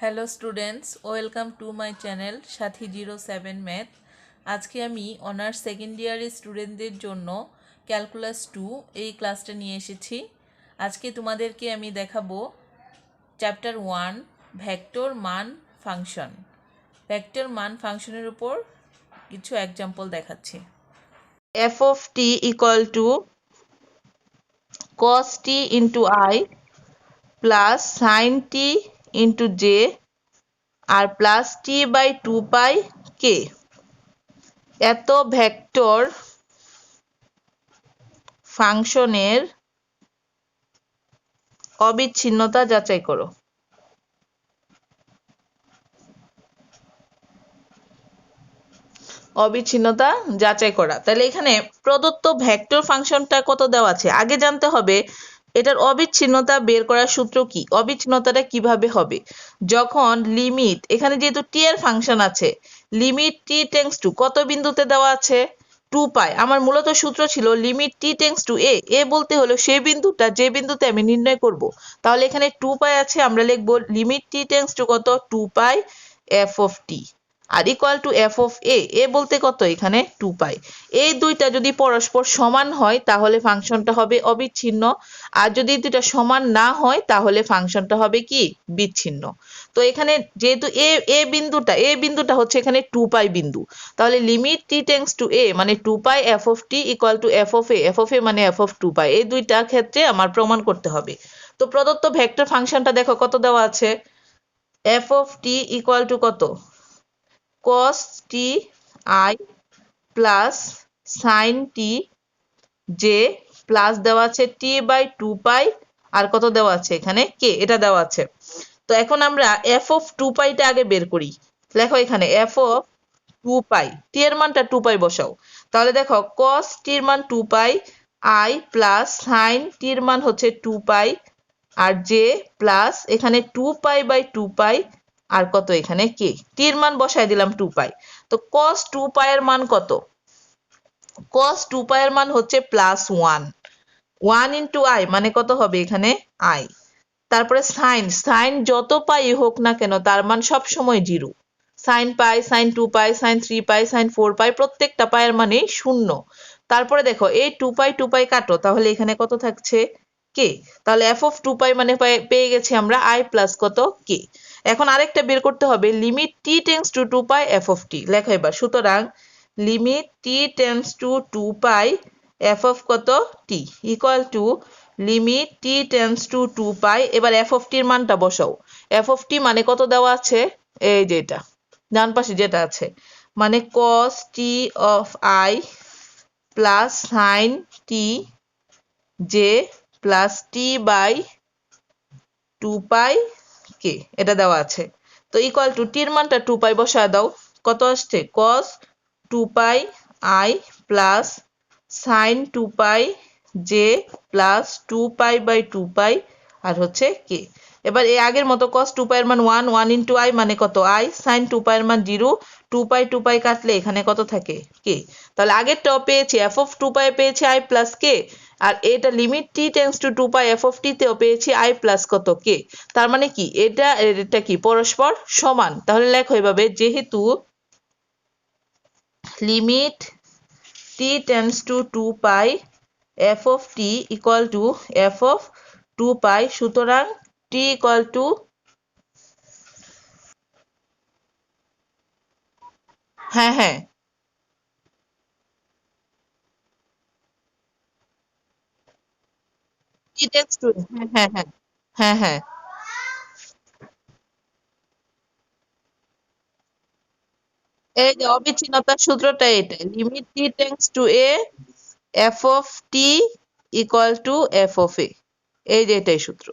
Hello students, welcome to my channel Sathi 07 math. আজকে আমি honours second ইয়ারের স্টুডেন্টদের জন্য ক্যালকুলাস 2 এই ক্লাসটা নিয়ে এসেছি। আজকে তোমাদেরকে আমি দেখাবো চ্যাপ্টার 1 ভেক্টর মান ফাংশন। ভেক্টর মান ফাংশনের উপর কিছু এক্সাম্পল দেখাচ্ছি। f of t equal to cos t into I plus sin t into j আর plus t by 2 pi k এত ভেক্টর ফাংশনের অবিচ্ছিন্নতা যাচাই করো। অবিচ্ছিন্নতা যাচাই করা, তাহলে এখানে প্রদত্ত ভেক্টর ফাংশনটা কত দেওয়া আছে আগে জানতে হবে। এটার অবিচ্ছিন্নতা বের করার সূত্র কি, অবিচ্ছিন্নতাটা কিভাবে হবে? যখন লিমিট, এখানে যেহেতু টি এর ফাংশন আছে, লিমিট টি টেন্ডস টু কত বিন্দুতে দেওয়া আছে 2 পাই। আমার মূলত সূত্র ছিল লিমিট টি টেন্ডস টু এ বলতে হলো সেই বিন্দুটা যে বিন্দুতে আমি নির্ণয় করব। তাহলে এখানে 2 পাই আছে, আমরা লিখবো লিমিট টি টেন্ডস টু কত 2 পাই এফ অফ টি আর equal to F of A বলতে কত এখানে 2 পাই। এই দুইটা যদি পরস্পর সমান হয় তাহলে ফাংশনটা হবে অবিচ্ছিন্ন, আর যদি দুইটা সমান না হয় তাহলে ফাংশনটা হবে কি বিচ্ছিন্ন। তো এখানে যেহেতু এ বিন্দুটা হচ্ছে এখানে 2 পাই বিন্দু, তাহলে limit T tends to A মানে 2 pi F of T equal to F of A মানে এফ অফ 2 পাই। এই দুইটা ক্ষেত্রে আমার প্রমাণ করতে হবে। তো প্রদত্ত ভেক্টর ফাংশনটা দেখো কত দেওয়া আছে, F of T equal two কত cos t i plus sin t j plus দেওয়া আছে t বাই 2 পাই আর কত দেওয়া আছে এখানে k, এটা দেওয়া আছে। তো এখন আমরা f অফ 2 পাইটা আগে বের করি। লেখো এখানে f অফ 2 পাই, t এর মানটা 2 পাই বসাও। তাহলে দেখো cos t এর মান 2 pi i plus sin t এর মান হচ্ছে 2 পাই আর j প্লাস এখানে 2 পাই বাই 2 পাই আর কত এখানে কে, টি এর মান বসাই দিলাম 2 পাই। তো cos 2 পাই এর মান কত, cos 2 পাই এর মান হচ্ছে প্লাস 1 ইন্টু আই মানে কত হবে এখানে আই। তারপরে সাইন যত পাই হোক না কেন তার মান সব সময় 0। সাইন পাই, সাইন 2 পাই, সাইন 3 পাই, সাইন 4 পাই, প্রত্যেকটা পায়ের মানে 0। তারপরে দেখো এই 2 পাই কাটো, তাহলে এখানে কত থাকছে কে। তাহলে এফ অফ 2 পাই মানে পেয়ে গেছি আমরা আই প্লাস কত কে। এখন আরেকটা বের করতে হবে, limit T tends to 2 pi F of T. লেখো এবার, সুতরাং limit T tends to 2 pi F of কত T equal to limit T tends to 2 pi. এবার এফ অফ টির মানটা বসাও। এফ অফ টি মানে কত দেওয়া আছে, এই যেটা ডান পাশে যেটা আছে, মানে cos t of i plus sin t j plus t by 2 pi k, এটা দেওয়া আছে। তো ইকুয়াল টু টির মানটা 2 পাই বসা দাও, কত আসছে cos 2 pi i plus sin 2 pi j plus 2 pi by 2 pi আর হচ্ছে কে। এবার এই আগের মতো cos 2 পাই এর মান 1 ইন্টু i মানে কত i, sin 2 পাই এর মান 0, 2 পাই কাটলে এখানে কত থাকে কে। তাহলে আগেরটাও পেয়েছি এফ অফ 2 পাই পেয়েছি i প্লাস কে, আর এটা limit T tends to 2 pi F of T তেও পেয়েছি i প্লাস কত কে। তার মানে কি এটা কি পরস্পর সমান। তাহলে লেখো এভাবে, যেহেতু limit T tends to 2 pi F of T equal to F of 2 পাই, সুতরাং টি ইকুয়াল টু হ্যাঁ হ্যাঁ টি টেন্ডস টু হ্যাঁ হ্যাঁ হ্যাঁ হ্যাঁ হ্যাঁ এই যে অবিচ্ছিন্নতার সূত্রটা এটা, limit T tends to A F of T equal to F of A, এই যে এটাই সূত্র।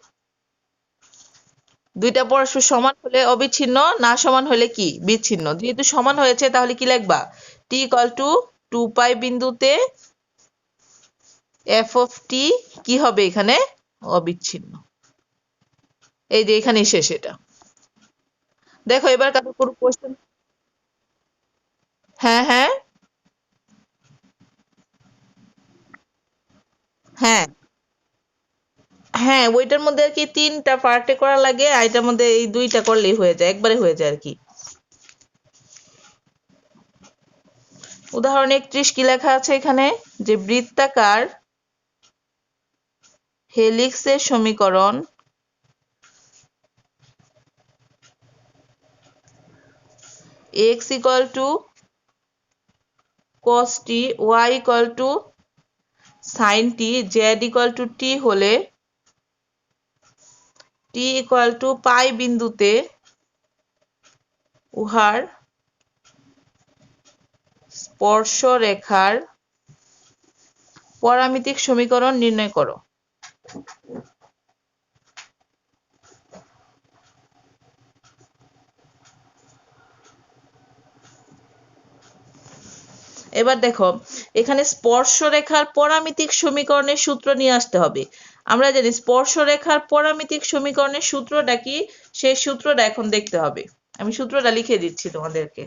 দুইটা পরস্পর সমান হলে অবিচ্ছিন্ন, না সমান হলে কি বিচ্ছিন্ন। যেহেতু সমান হয়েছে তাহলে কি লিখবা, টি ইকুয়াল টু 2 পাই বিন্দুতে এফ অফ টি কি হবে এখানে অবিচ্ছিন্ন। এই যে এখানেই শেষ এটা। দেখো এবার কারো কোনো কোশ্চেন? হ্যাঁ হ্যাঁ হ্যাঁ হ্যাঁ, ওইটার মধ্যে আর কি 3টা পার্টে করা লাগে, আর এটার মধ্যে এই 2টা করলেই হয়ে যায়, একবারে হয়ে যায় আর কি। উদাহরণ 31 কি লেখা আছে এখানে, যে বৃত্তাকার হেলিক্সের সমীকরণ x equal to cos t, y equal to sin t, z equal to t হলে t equal to পাই বিন্দুতে উহার স্পর্শরেখার পরামিতিক সমীকরণ নির্ণয় করো। এবার দেখো এখানে স্পর্শরেখার পরামিতিক সমীকরণের সূত্র নিয়ে আসতে হবে। আমরা জানি স্পর্শরেখার পরামিতিক সমীকরণের সূত্রটা কি, সেই সূত্রটা এখন দেখতে হবে। আমি সূত্রটা লিখে দিচ্ছি তোমাদেরকে।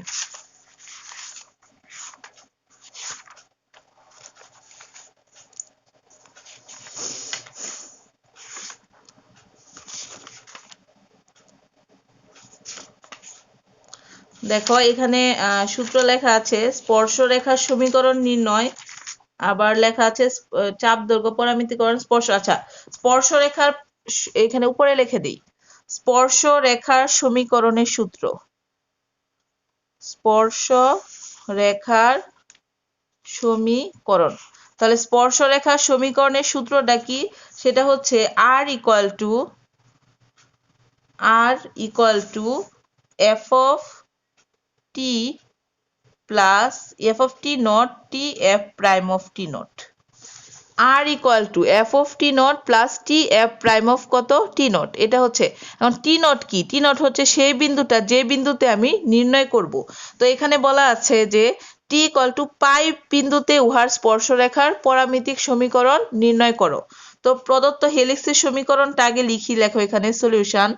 দেখো এখানে সূত্র লেখা আছে স্পর্শরেখার সমীকরণ নির্ণয়, আবার লেখা আছে চাপ দৈর্ঘ্য পরামিতিকরণ স্পর্শ। আচ্ছা, স্পর্শরেখার এখানে উপরে লিখে দিই, স্পর্শরেখার সমীকরণের সূত্র। স্পর্শরেখার সমীকরণ, তাহলে স্পর্শরেখার সমীকরণের সূত্রটা কি, সেটা হচ্ছে r equal to f of t plus f of t naught t f prime of t naught, r equal to f of t naught plus t f prime of কত t naught। এটা হচ্ছে এখন t naught কি, t naught হচ্ছে সেই বিন্দুটা যে বিন্দুতে আমি নির্ণয় করব। তো এখানে বলা আছে যে t equal to পাই বিন্দুতে উহার স্পর্শরেখার পরামিতিক সমীকরণ নির্ণয় করো। তো প্রদত্ত হেলিক্সের সমীকরণটা আগে লিখি, লেখো এখানে সলিউশন।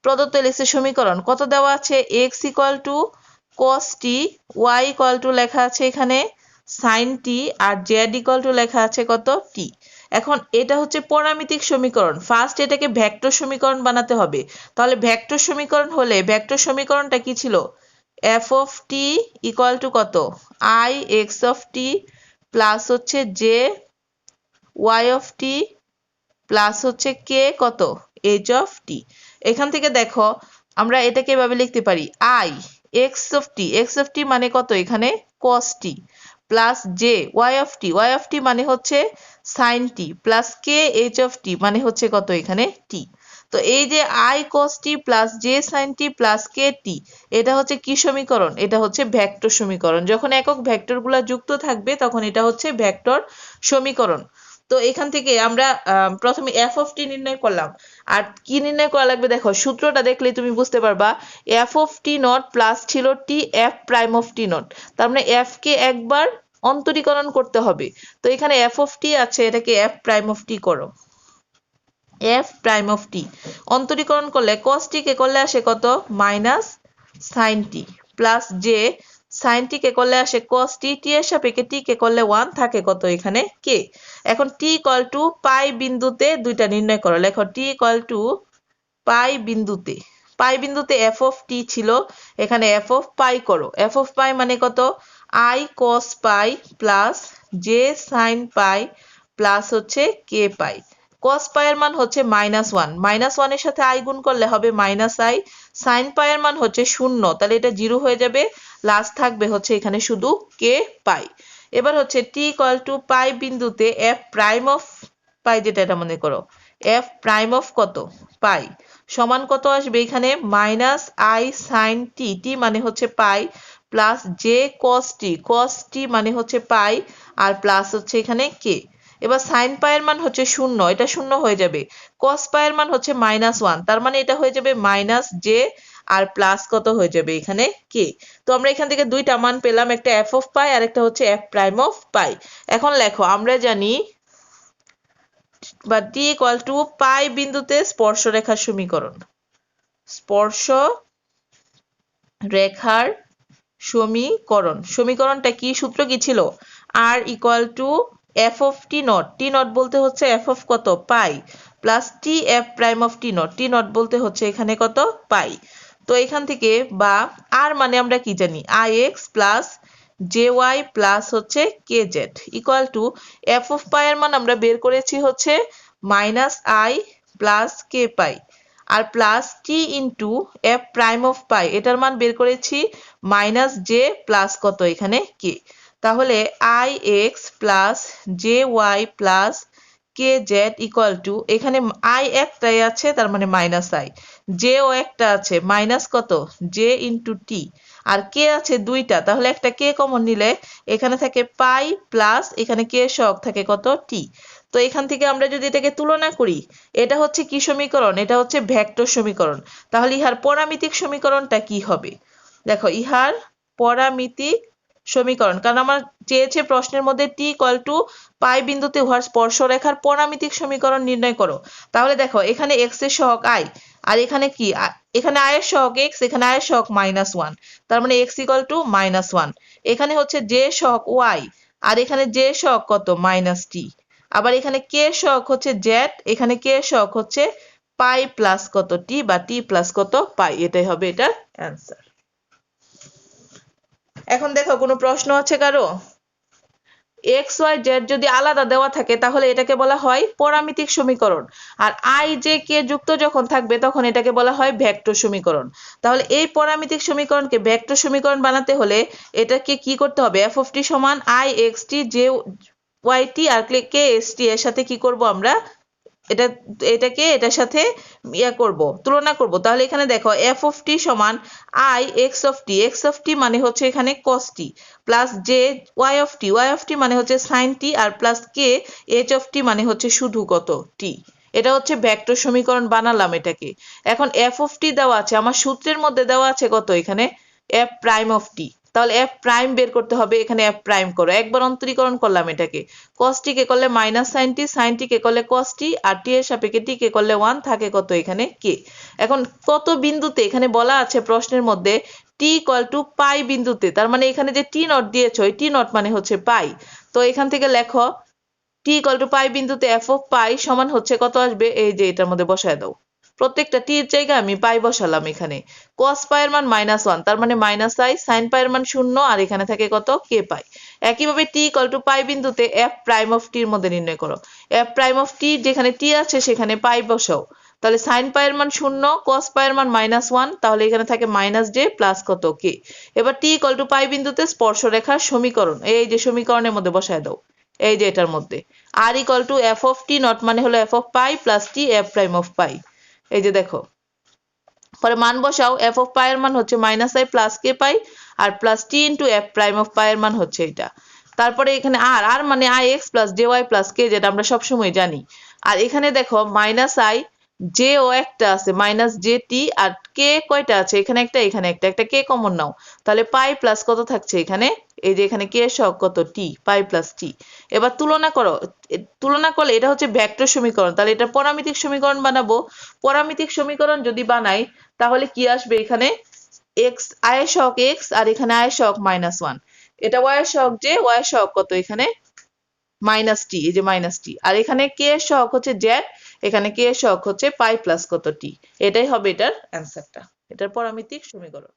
প্রদত্ত হেলিক্সের সমীকরণ কত দেওয়া আছে, x equal to cos t, y equal to লেখা আছে এখানে sin t, R z equal to লেখা আছে কত t। এখন এটা হচ্ছে পরামিতিক সমীকরণ, ফার্স্ট এটাকে ভেক্টর সমীকরণ বানাতে হবে। তাহলে ভেক্টর সমীকরণ হলে ভেক্টর সমীকরণটা কি ছিল, f of t equal to কত i x of t plus হচ্ছে j y of t plus হচ্ছে k কত h of t। এখান থেকে দেখো আমরা এটাকে এভাবে লিখতে পারি i x of t মানে কত এখানে cos t plus j y of t মানে হচ্ছে sin t plus k h of t মানে হচ্ছে কত এখানে t। তো এই যে i cos t plus j sin t plus k t, এটা হচ্ছে কি সমীকরণ, এটা হচ্ছে ভেক্টর সমীকরণ। যখন একক ভেক্টরগুলো যুক্ত থাকবে তখন এটা হচ্ছে ভেক্টর সমীকরণ। তো এখান থেকে আমরা প্রথমে f of t নির্ণয় করলাম। আর কি নির্ণয় করা লাগবে, দেখো সূত্রটা দেখলে তুমি বুঝতে পারবা, f of t naught plus ছিল t f prime of t naught, তার মানে f কে একবার অন্তরীকরণ করতে হবে। তো এখানে f of t আছে, এটাকে f prime of t করো। f prime of t অন্তরীকরণ করলে cos t কে করলে আসে কত minus sin t plus j sin t কে করলে আসে cos t, t এর সাপেক্ষে t কে করলে 1 থাকে কত এখানে k। এখন t equal to পাই বিন্দুতে দুইটা নির্ণয় করো, লেখো t equal to পাই বিন্দুতে f of t ছিল, এখানে f of পাই করো। f of পাই মানে কত i cos pi plus j sin pi plus হচ্ছে k পাই। cos পাই এর মান হচ্ছে -1, -1 এর সাথে i গুণ করলে হবে -i, sin পাই এর মান হচ্ছে 0, তাহলে এটা 0 হয়ে যাবে, লাস্ট থাকবে হচ্ছে এখানে শুধু k পাই। এবার হচ্ছে t equal to পাই বিন্দুতে f prime of পাই, যেটা এটা মনে করো f prime of কত পাই সমান কত আসবে এখানে -i sin t, t মানে হচ্ছে পাই প্লাস j cos t মানে হচ্ছে পাই আর প্লাস হচ্ছে এখানে k। এবার sin পাই এর মান হচ্ছে 0, এটা 0 হয়ে যাবে, cos পাই এর মান হচ্ছে -1, তার মানে এটা হয়ে যাবে j আর প্লাস কত হয়ে যাবে এখানে k। তো আমরা এখান থেকে দুইটা মান পেলাম, একটা f of পাই আর একটা হচ্ছে f prime of পাই। এখন লেখো আমরা জানি বা t equal to পাই বিন্দুতে স্পর্শরেখার সমীকরণ। স্পর্শরেখার সমীকরণটা কি, সূত্র কি ছিল, r equal to F of T naught, T naught বলতে হচ্ছে এফ অফ কত pi, plus T F prime of T naught বলতে হচ্ছে এখানে কত পাই। তো এখান থেকে বা আর মানে আমরা কি জানি, I x plus J Y plus হচ্ছে K Z equal to F of pi এর মান আমরা বের করেছি হচ্ছে minus I plus K pi, আর plus T into F prime of pi এটার মান বের করেছি মাইনাস জে প্লাস কত এখানে কে। তাহলে i x plus J Y plus k Z equal to এখানে আই একটাই আছে তার মানে মাইনাস আই, জে ও একটা আছে মাইনাস কত জে ইন্টু টি, আর কে আছে দুইটা তাহলে একটা কে কমন নিলে এখানে থাকে পাই প্লাস এখানে কে সহগ থাকে কত টি। তো এখান থেকে আমরা যদি এটাকে তুলনা করি, এটা হচ্ছে কি সমীকরণ, এটা হচ্ছে ভেক্টর সমীকরণ। তাহলে ইহার পরামিতিক সমীকরণটা কি হবে, দেখো ইহার পরামিতিক সমীকরণ, কারণ আমার চেয়েছে প্রশ্নের মধ্যে টি ইকুয়াল টু পাই বিন্দুতে উহার স্পর্শরেখার পরামিতিক সমীকরণ নির্ণয় করো। তাহলে দেখো এখানে এক্স এর সহগ আই, আর এখানে কি এখানে আই এর সহগ এক্স, এখানে আই এর সহগ মাইনাস ওয়ান, তার মানে x equal to minus one. এখানে হচ্ছে জে সহগ ওয়াই, আর এখানে জে সহগ কত মাইনাস টি, আবার এখানে কে সহগ হচ্ছে জেড, এখানে কে সহগ হচ্ছে পাই প্লাস কত টি বা টি প্লাস কত পাই, এটাই হবে এটার অ্যান্সার। এখন দেখো কোনো প্রশ্ন আছে কারো, এক্স ওয়াই জেড যদি আলাদা দেওয়া থাকে তাহলে এটাকে বলা হয় পরামিতিক সমীকরণ, আর আই জে কে যুক্ত যখন থাকবে তখন এটাকে বলা হয় ভেক্টর সমীকরণ। তাহলে এই পরামিতিক সমীকরণকে ভেক্টর সমীকরণ বানাতে হলে এটাকে কি করতে হবে, এফ অফ টি সমান i x t j y t আর কে এস টি এর সাথে কি করব আমরা এটাকে এটার সাথে করব তুলনা করব। তাহলে এখানে দেখো এফ অফ টি সমান আই এক্স অফ টি মানে হচ্ছে এখানে cos T plus J Y of T মানে হচ্ছে সাইন টি, আর plus K H of T মানে হচ্ছে শুধু কত টি। এটা হচ্ছে ভেক্টর সমীকরণ বানালাম এটাকে। এখন এফ অফ টি দেওয়া আছে, আমার সূত্রের মধ্যে দেওয়া আছে কত এখানে এফ প্রাইম অফ টি, তাহলে এফ প্রাইম বের করতে হবে, এখানে এফ প্রাইম করো, একবার অন্তরীকরণ করলাম এটাকে, কস টি কে করলে মাইনাস সাইন টি কে করলে কস টি, আর টি এর সাপেক্ষে টি কে করলে ওয়ান, থাকে কত এখানে কে। এখন কত বিন্দুতে এখানে বলা আছে প্রশ্নের মধ্যে টি ইকুয়াল টু পাই বিন্দুতে, তার মানে এখানে যে টি নট দিয়েছো এই টি নট মানে হচ্ছে পাই। তো এখান থেকে লেখো টি ইকুয়াল টু পাই বিন্দুতে এফ অফ পাই সমান হচ্ছে কত আসবে, এই যে এটার মধ্যে বসায় দাও, প্রত্যেকটা টির জায়গায় আমি পাই বসালাম এখানে, কস পাই এর মান মাইনাস ওয়ান তার মানে মাইনাস আই, সাইন পাই এর মান শূন্য, আর এখানে থাকে কত কে পাই। একইভাবে টি ইকুয়াল টু পাই বিন্দুতে এফ প্রাইম অফ টির মধ্যে নির্ণয় করো, এফ প্রাইম অফ টি যেখানে টি আছে সেখানে পাই বসাও, তাহলে সাইন পাই এর মান শূন্য, কস পাই এর মান মাইনাস ওয়ান, তাহলে এখানে থাকে মাইনাস জে প্লাস কত কে। এবার টি ইকুয়াল টু পাই বিন্দুতে স্পর্শরেখার সমীকরণ, এই যে সমীকরণের মধ্যে বসায় দাও, এই যে এটার মধ্যে R equal to F of T naught মানে হলো F of pi plus T F prime of pi, এই যে দেখো পরে মান বসাও, এফ অফ পাই এর মান হচ্ছে minus I plus K pi, আর plus T into F prime of pi এর মান হচ্ছে এটা। তারপরে এখানে আর মানে I x plus J Y plus K যেটা আমরা সবসময় জানি, আর এখানে দেখো মাইনাস আই জে ও একটা আছে মাইনাস জে টি, আর কে কয়টা আছে এখানে একটা এখানে একটা, একটা কে কমন নাও, তাহলে পাই প্লাস কত থাকছে এখানে, এই যে এখানে কে সহগ কত টি, পাই প্লাস টি। এবার তুলনা করো, তুলনা করলে এটা হচ্ছে ভেক্টর সমীকরণ, তাহলে এটা পরামিতিক সমীকরণ বানাবো। পরামিতিক সমীকরণ যদি বানাই তাহলে কি আসবে, এখানে এক্স আই এর সহগ এক্স, আর এখানে আই এর সহগ মাইনাস ওয়ান, এটা ওয়াই এর সহগ জে, ওয়াই এর সহগ কত এখানে মাইনাস টি, এই যে মাইনাস টি, আর এখানে কে এর সহগ হচ্ছে জেড, এখানে কে এর সহগ হচ্ছে পাই প্লাস কত টি, এটাই হবে এটার অ্যান্সারটা, এটার পরামিতিক সমীকরণ।